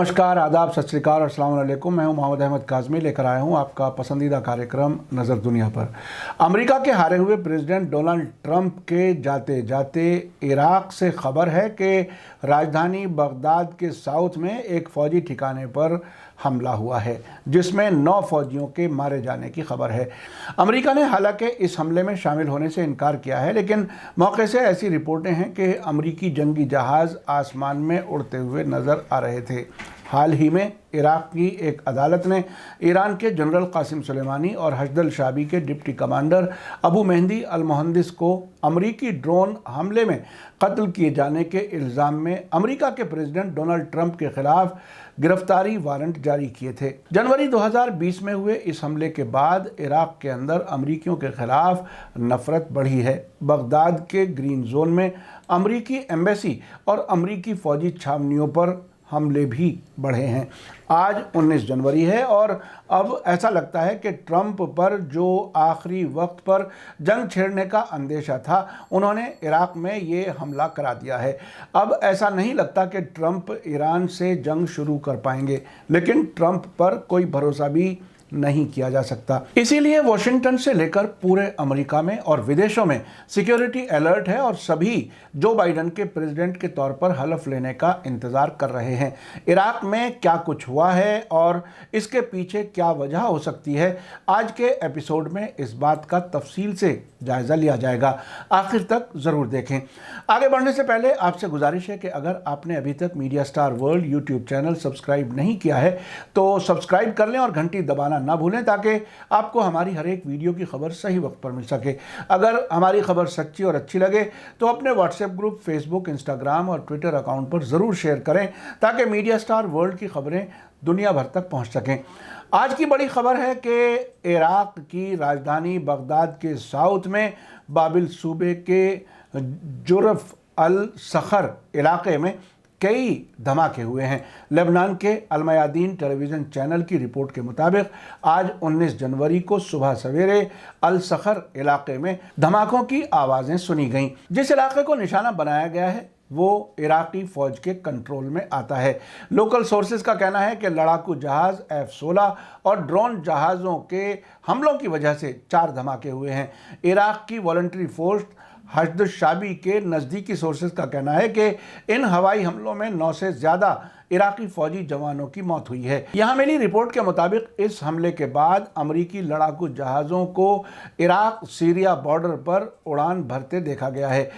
नमस्कार, आदाब, सत श्री अकाल और अस्सलाम वालेकुम। मैं हूं मोहम्मद अहमद काज़मी, लेकर आया हूं आपका पसंदीदा कार्यक्रम नज़र दुनिया पर। अमेरिका के हारे हुए प्रेसिडेंट डोनाल्ड ट्रंप के जाते जाते इराक़ से खबर है कि राजधानी बगदाद के साउथ में एक फ़ौजी ठिकाने पर हमला हुआ है, जिसमें 9 फ़ौजियों के मारे जाने की खबर है। अमेरिका ने हालांकि इस हमले में शामिल होने से इनकार किया है, लेकिन मौके से ऐसी रिपोर्टें हैं कि अमेरिकी जंगी जहाज़ आसमान में उड़ते हुए नज़र आ रहे थे। हाल ही में इराक़ की एक अदालत ने ईरान के जनरल कासिम सुलेमानी और हश्द शाबी के डिप्टी कमांडर अबू मेहदी अल मुहंदिस को अमेरिकी ड्रोन हमले में कत्ल किए जाने के इल्ज़ाम में अमेरिका के प्रेसिडेंट डोनाल्ड ट्रंप के खिलाफ गिरफ्तारी वारंट जारी किए थे। जनवरी 2020 में हुए इस हमले के बाद इराक़ के अंदर अमेरिकियों के खिलाफ नफरत बढ़ी है। बगदाद के ग्रीन जोन में अमेरिकी एम्बेसी और अमेरिकी फ़ौजी छावनियों पर हमले भी बढ़े हैं। आज 19 जनवरी है और अब ऐसा लगता है कि ट्रंप पर जो आखिरी वक्त पर जंग छेड़ने का अंदेशा था, उन्होंने इराक़ में ये हमला करा दिया है। अब ऐसा नहीं लगता कि ट्रंप ईरान से जंग शुरू कर पाएंगे, लेकिन ट्रंप पर कोई भरोसा भी नहीं किया जा सकता। इसीलिए वॉशिंगटन से लेकर पूरे अमेरिका में और विदेशों में सिक्योरिटी अलर्ट है और सभी जो बाइडन के प्रेसिडेंट के तौर पर हलफ लेने का इंतज़ार कर रहे हैं। इराक़ में क्या कुछ हुआ है और इसके पीछे क्या वजह हो सकती है, आज के एपिसोड में इस बात का तफसील से जायज़ा लिया जाएगा। आखिर तक ज़रूर देखें। आगे बढ़ने से पहले आपसे गुजारिश है कि अगर आपने अभी तक media star world YouTube channel subscribe नहीं किया है तो सब्सक्राइब कर लें और घंटी दबाना ना भूलें, ताकि आपको हमारी हर एक वीडियो की खबर सही वक्त पर मिल सके। अगर हमारी खबर सच्ची और अच्छी लगे तो अपने व्हाट्सएप ग्रुप, फेसबुक, इंस्टाग्राम और ट्विटर अकाउंट पर ज़रूर शेयर करें, ताकि मीडिया स्टार वर्ल्ड की खबरें दुनिया भर तक पहुंच सकें। आज की बड़ी खबर है कि इराक़ की राजधानी बगदाद के साउथ में बाबिल सूबे के जुरफ अल सखर इलाके में कई धमाके हुए हैं। लेबनान के अलमयादीन टेलीविज़न चैनल की रिपोर्ट के मुताबिक आज 19 जनवरी को सुबह सवेरे अल सखर इलाके में धमाकों की आवाज़ें सुनी गईं। जिस इलाके को निशाना बनाया गया है वो इराक़ी फ़ौज के कंट्रोल में आता है। लोकल सोर्सेज का कहना है कि लड़ाकू जहाज़ F-16 और ड्रोन जहाज़ों के हमलों की वजह से 4 धमाके हुए हैं। इराक़ की वॉलंटरी फोर्स हश्द शाबी के नज़दीकी सोर्सेज का कहना है कि इन हवाई हमलों में 9 से ज़्यादा इराक़ी फ़ौजी जवानों की मौत हुई है। यहाँ मिली रिपोर्ट के मुताबिक इस हमले के बाद अमेरिकी लड़ाकू जहाज़ों को इराक़ सीरिया बॉर्डर पर उड़ान भरते देखा गया है।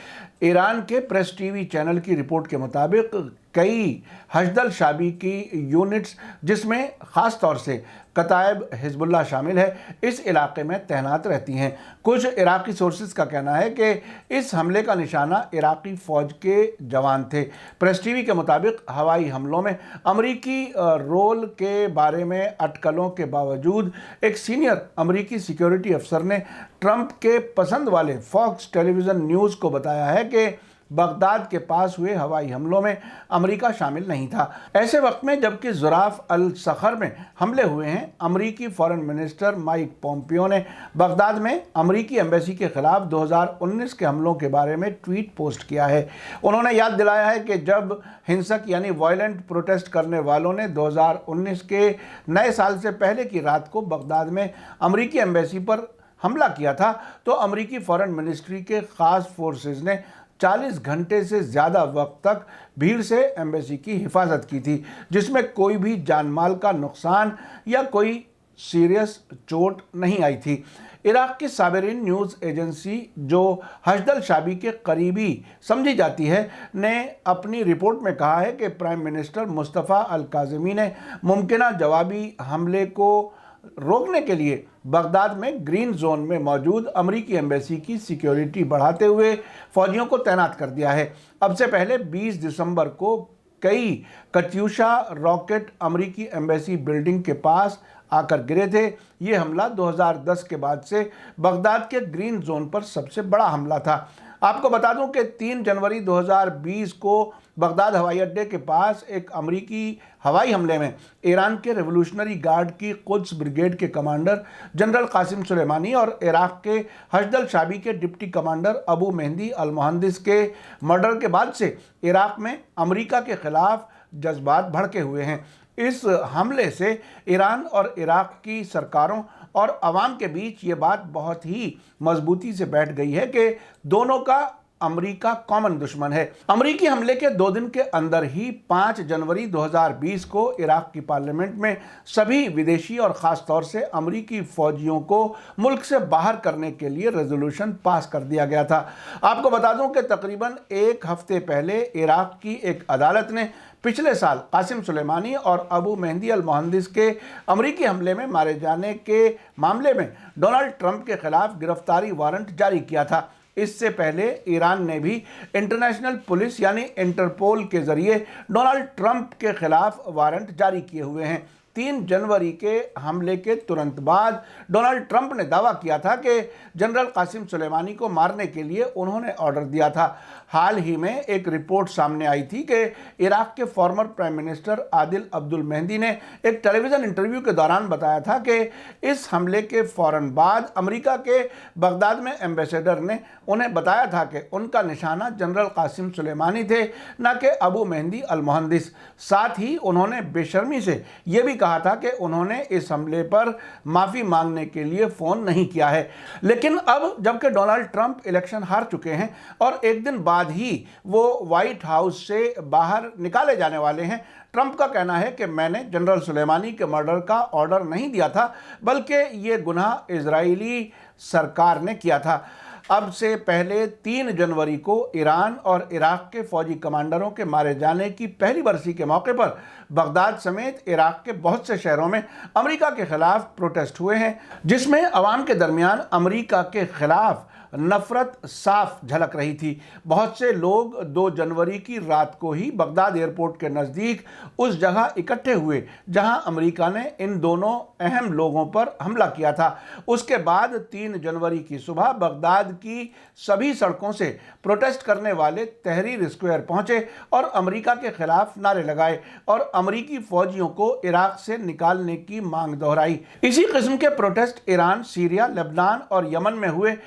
ईरान के प्रेस टीवी चैनल की रिपोर्ट के मुताबिक कई हश्द शाबी की यूनिट्स, जिसमें ख़ास तौर से कतायब हिजबुल्लाह शामिल है, इस इलाके में तैनात रहती हैं। कुछ इराक़ी सोर्सेज का कहना है कि इस हमले का निशाना इराक़ी फ़ौज के जवान थे। प्रेस टीवी के मुताबिक हवाई हमलों में अमेरिकी रोल के बारे में अटकलों के बावजूद एक सीनियर अमेरिकी सिक्योरिटी अफसर ने ट्रंप के पसंद वाले फॉक्स टेलीविज़न न्यूज़ को बताया है कि बगदाद के पास हुए हवाई हमलों में अमेरिका शामिल नहीं था। ऐसे वक्त में जबकि जुराफ अल सखर में हमले हुए हैं, अमेरिकी फॉरेन मिनिस्टर माइक पोम्पियो ने बगदाद में अमेरिकी एम्बेसी के खिलाफ 2019 के हमलों के बारे में ट्वीट पोस्ट किया है। उन्होंने याद दिलाया है कि जब हिंसक यानी वायलेंट प्रोटेस्ट करने वालों ने 2019 के नए साल से पहले की रात को बगदाद में अमेरिकी एम्बेसी पर हमला किया था, तो अमेरिकी फॉरेन मिनिस्ट्री के ख़ास फोर्सेज ने 40 घंटे से ज़्यादा वक्त तक भीड़ से एम्बेसी की हिफाजत की थी, जिसमें कोई भी जान माल का नुकसान या कोई सीरियस चोट नहीं आई थी। इराक़ की साबरीन न्यूज़ एजेंसी, जो हश्द शाबी के करीबी समझी जाती है, ने अपनी रिपोर्ट में कहा है कि प्राइम मिनिस्टर मुस्तफ़ा अल काज़मी ने मुमकिन जवाबी हमले को रोकने के लिए बगदाद में ग्रीन जोन में मौजूद अमेरिकी एम्बेसी की सिक्योरिटी बढ़ाते हुए फ़ौजियों को तैनात कर दिया है। अब से पहले 20 दिसंबर को कई कत्यूशा रॉकेट अमेरिकी एम्बेसी बिल्डिंग के पास आकर गिरे थे। ये हमला 2010 के बाद से बगदाद के ग्रीन जोन पर सबसे बड़ा हमला था। आपको बता दूं कि 3 जनवरी 2020 को बगदाद हवाई अड्डे के पास एक अमेरिकी हवाई हमले में ईरान के रेवोल्यूशनरी गार्ड की कुद्स ब्रिगेड के कमांडर जनरल कासिम सुलेमानी और इराक़ के हश्द शाबी के डिप्टी कमांडर अबू मेहदी अल मुहंदिस के मर्डर के बाद से इराक़ में अमेरिका के ख़िलाफ़ जज्बात भड़के हुए हैं। इस हमले से ईरान और इराक की सरकारों और अवाम के बीच ये बात बहुत ही मजबूती से बैठ गई है कि दोनों का अमेरिका कॉमन दुश्मन है। अमेरिकी हमले के 2 दिन के अंदर ही 5 जनवरी 2020 को इराक की पार्लियामेंट में सभी विदेशी और ख़ास तौर से अमेरिकी फौजियों को मुल्क से बाहर करने के लिए रेजोल्यूशन पास कर दिया गया था। आपको बता दूं कि तकरीबन 1 हफ्ते पहले इराक की एक अदालत ने पिछले साल कासिम सुलेमानी और अबू मेहदी अल मोहंदिस के अमेरिकी हमले में मारे जाने के मामले में डोनाल्ड ट्रंप के खिलाफ गिरफ्तारी वारंट जारी किया था। इससे पहले ईरान ने भी इंटरनेशनल पुलिस यानी इंटरपोल के जरिए डोनाल्ड ट्रंप के खिलाफ वारंट जारी किए हुए हैं। 3 जनवरी के हमले के तुरंत बाद डोनाल्ड ट्रंप ने दावा किया था कि जनरल कासिम सुलेमानी को मारने के लिए उन्होंने ऑर्डर दिया था। हाल ही में एक रिपोर्ट सामने आई थी कि इराक के former prime minister Adil Abdul Mahdi ने एक टेलीविज़न इंटरव्यू के दौरान बताया था कि इस हमले के फ़ौरन बाद अमेरिका के बगदाद में एम्बेसडर ने उन्हें बताया था कि उनका निशाना जनरल कासिम सुलेमानी थे, न कि अबू मेहदी अल मोहंदिस। साथ ही उन्होंने बेशर्मी से यह भी कहा था कि उन्होंने इस हमले पर माफ़ी मांगने के लिए फ़ोन नहीं किया है। लेकिन अब जबकि डोनाल्ड ट्रंप इलेक्शन हार चुके हैं और एक दिन बाद ही वो व्हाइट हाउस से बाहर निकाले जाने वाले हैं, ट्रंप का कहना है कि मैंने जनरल सुलेमानी के मर्डर का ऑर्डर नहीं दिया था, बल्कि ये गुनाह इजरायली सरकार ने किया था। अब से पहले 3 जनवरी को ईरान और इराक के फौजी कमांडरों के मारे जाने की पहली बरसी के मौके पर बगदाद समेत इराक के बहुत से शहरों में अमेरिका के खिलाफ प्रोटेस्ट हुए हैं, जिसमें अवाम के दरमियान अमेरिका के खिलाफ नफरत साफ झलक रही थी। बहुत से लोग 2 जनवरी की रात को ही बगदाद एयरपोर्ट के नज़दीक उस जगह इकट्ठे हुए जहां अमेरिका ने इन दोनों अहम लोगों पर हमला किया था। उसके बाद 3 जनवरी की सुबह बगदाद की सभी सड़कों से प्रोटेस्ट करने वाले तहरीर स्क्वायर पहुंचे और अमेरिका के खिलाफ नारे लगाए और अमेरिकी फौजियों को इराक से निकालने की मांग दोहराई। इसी किस्म के प्रोटेस्ट ईरान, सीरिया, लेबनान और यमन में हुए,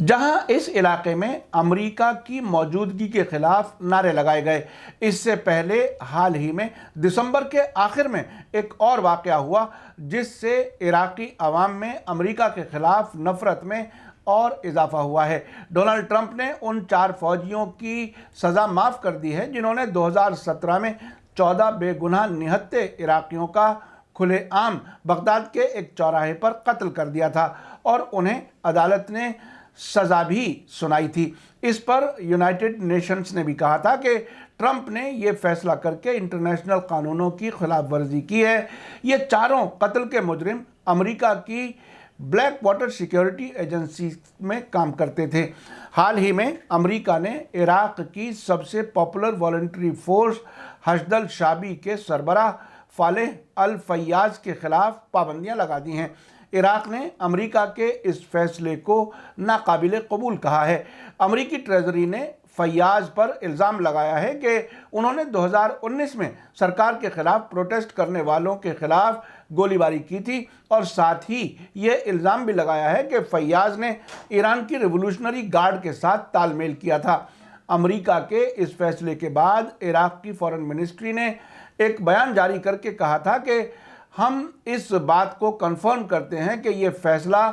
जहां इस इलाके में अमेरिका की मौजूदगी के खिलाफ नारे लगाए गए। इससे पहले हाल ही में दिसंबर के आखिर में एक और वाकया हुआ जिससे इराकी अवाम में अमेरिका के खिलाफ नफरत में और इजाफा हुआ है। डोनाल्ड ट्रंप ने उन 4 फौजियों की सज़ा माफ़ कर दी है जिन्होंने 2017 में 14 बेगुनाह निहत्थे इराकियों का खुलेआम बगदाद के एक चौराहे पर कत्ल कर दिया था और उन्हें अदालत ने सज़ा भी सुनाई थी। इस पर यूनाइटेड नेशंस ने भी कहा था कि ट्रंप ने ये फैसला करके इंटरनेशनल कानूनों की खिलाफ वर्जी की है। ये चारों कत्ल के मुजरिम अमेरिका की ब्लैक वाटर सिक्योरिटी एजेंसी में काम करते थे। हाल ही में अमेरिका ने इराक की सबसे पॉपुलर वॉलंटरी फोर्स हशदल शाबी के सरबराह फालेह अल फैयाज के खिलाफ पाबंदियां लगा दी हैं। इराक ने अमेरिका के इस फैसले को नाकाबिले कबूल कहा है। अमेरिकी ट्रेजरी ने फैयाज पर इल्ज़ाम लगाया है कि उन्होंने 2019 में सरकार के खिलाफ प्रोटेस्ट करने वालों के खिलाफ गोलीबारी की थी और साथ ही ये इल्ज़ाम भी लगाया है कि फैयाज ने ईरान की रिवोल्यूशनरी गार्ड के साथ तालमेल किया था। अमेरिका के इस फैसले के बाद इराक की फॉरेन मिनिस्ट्री ने एक बयान जारी करके कहा था कि हम इस बात को कंफर्म करते हैं कि ये फैसला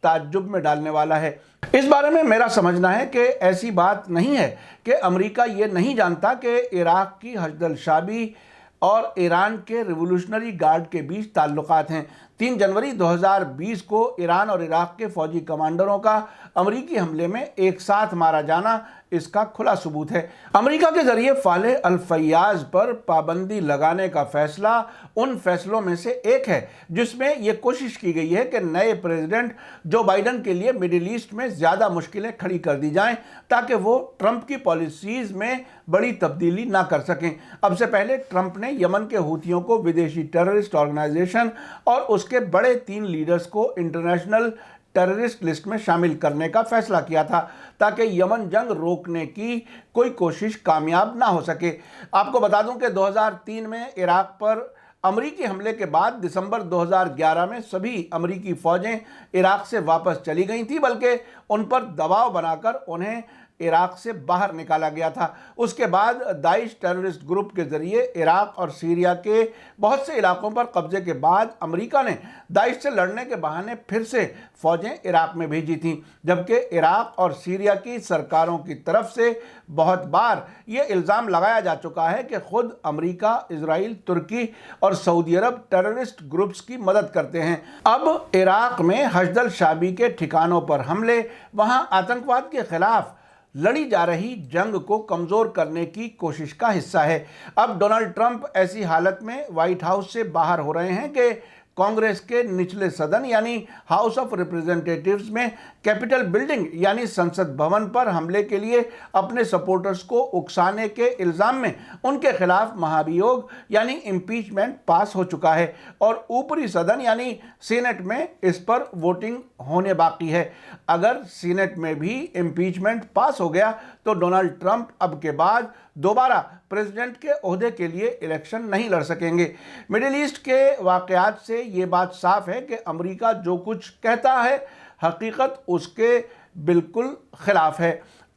ताज्जुब में डालने वाला है। इस बारे में मेरा समझना है कि ऐसी बात नहीं है कि अमेरिका ये नहीं जानता कि इराक की हशदल शाबी और ईरान के रिवोल्यूशनरी गार्ड के बीच ताल्लुकात हैं। 3 जनवरी 2020 को ईरान और इराक के फौजी कमांडरों का अमेरिकी हमले में एक साथ मारा जाना इसका खुला सबूत है। अमेरिका के जरिए फालेह अल फैयाज पर पाबंदी लगाने का फैसला उन फैसलों में से एक है जिसमें यह कोशिश की गई है कि नए प्रेसिडेंट जो बाइडन के लिए मिडिल ईस्ट में ज़्यादा मुश्किलें खड़ी कर दी जाएं ताकि वो ट्रंप की पॉलिसीज़ में बड़ी तब्दीली ना कर सकें। अब से पहले ट्रंप ने यमन के हूथियों को विदेशी टेररिस्ट ऑर्गेनाइजेशन और उसके बड़े 3 लीडर्स को इंटरनेशनल टेररिस्ट लिस्ट में शामिल करने का फैसला किया था ताकि यमन जंग रोकने की कोई कोशिश कामयाब ना हो सके। आपको बता दूं कि 2003 में इराक पर अमेरिकी हमले के बाद दिसंबर 2011 में सभी अमेरिकी फ़ौजें इराक से वापस चली गई थी, बल्कि उन पर दबाव बनाकर उन्हें इराक से बाहर निकाला गया था। उसके बाद दाइश टेररिस्ट ग्रुप के ज़रिए इराक और सीरिया के बहुत से इलाकों पर कब्जे के बाद अमेरिका ने दाइश से लड़ने के बहाने फिर से फ़ौजें इराक में भेजी थीं, जबकि इराक और सीरिया की सरकारों की तरफ से बहुत बार ये इल्ज़ाम लगाया जा चुका है कि खुद अमेरिका, इजराइल, तुर्की और सऊदी अरब टेररिस्ट ग्रुप्स की मदद करते हैं। अब इराक में हशदल शाबी के ठिकानों पर हमले वहाँ आतंकवाद के खिलाफ लड़ी जा रही जंग को कमज़ोर करने की कोशिश का हिस्सा है। अब डोनाल्ड ट्रंप ऐसी हालत में व्हाइट हाउस से बाहर हो रहे हैं कि कांग्रेस के निचले सदन यानी हाउस ऑफ रिप्रेजेंटेटिव्स में कैपिटल बिल्डिंग यानी संसद भवन पर हमले के लिए अपने सपोर्टर्स को उकसाने के इल्ज़ाम में उनके खिलाफ महाभियोग यानी इम्पीचमेंट पास हो चुका है और ऊपरी सदन यानी सीनेट में इस पर वोटिंग होने बाकी है। अगर सीनेट में भी इम्पीचमेंट पास हो गया तो डोनाल्ड ट्रंप अब के बाद दोबारा प्रेसिडेंट के ओहदे के लिए इलेक्शन नहीं लड़ सकेंगे। मिडिल ईस्ट के वाक़यात से ये बात साफ है कि अमेरिका जो कुछ कहता है हकीकत उसके बिल्कुल खिलाफ है।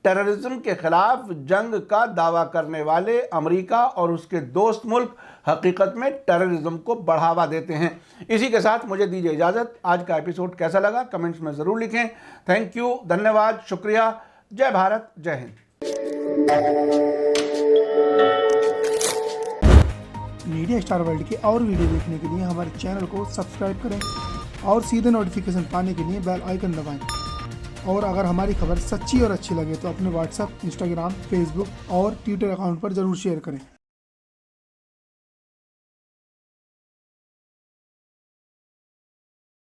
टेररिज्म के खिलाफ जंग का दावा करने वाले अमेरिका और उसके दोस्त मुल्क हकीकत में टेररिज्म को बढ़ावा देते हैं। इसी के साथ मुझे दीजिए इजाज़त। आज का एपिसोड कैसा लगा कमेंट्स में ज़रूर लिखें। थैंक यू, धन्यवाद, शुक्रिया। जय भारत, जय हिंद। मीडिया स्टार वर्ल्ड के और वीडियो देखने के लिए हमारे चैनल को सब्सक्राइब करें और सीधे नोटिफिकेशन पाने के लिए बेल आइकन दबाएं। और अगर हमारी खबर सच्ची और अच्छी लगे तो अपने व्हाट्सएप, इंस्टाग्राम, फेसबुक और ट्विटर अकाउंट पर ज़रूर शेयर करें।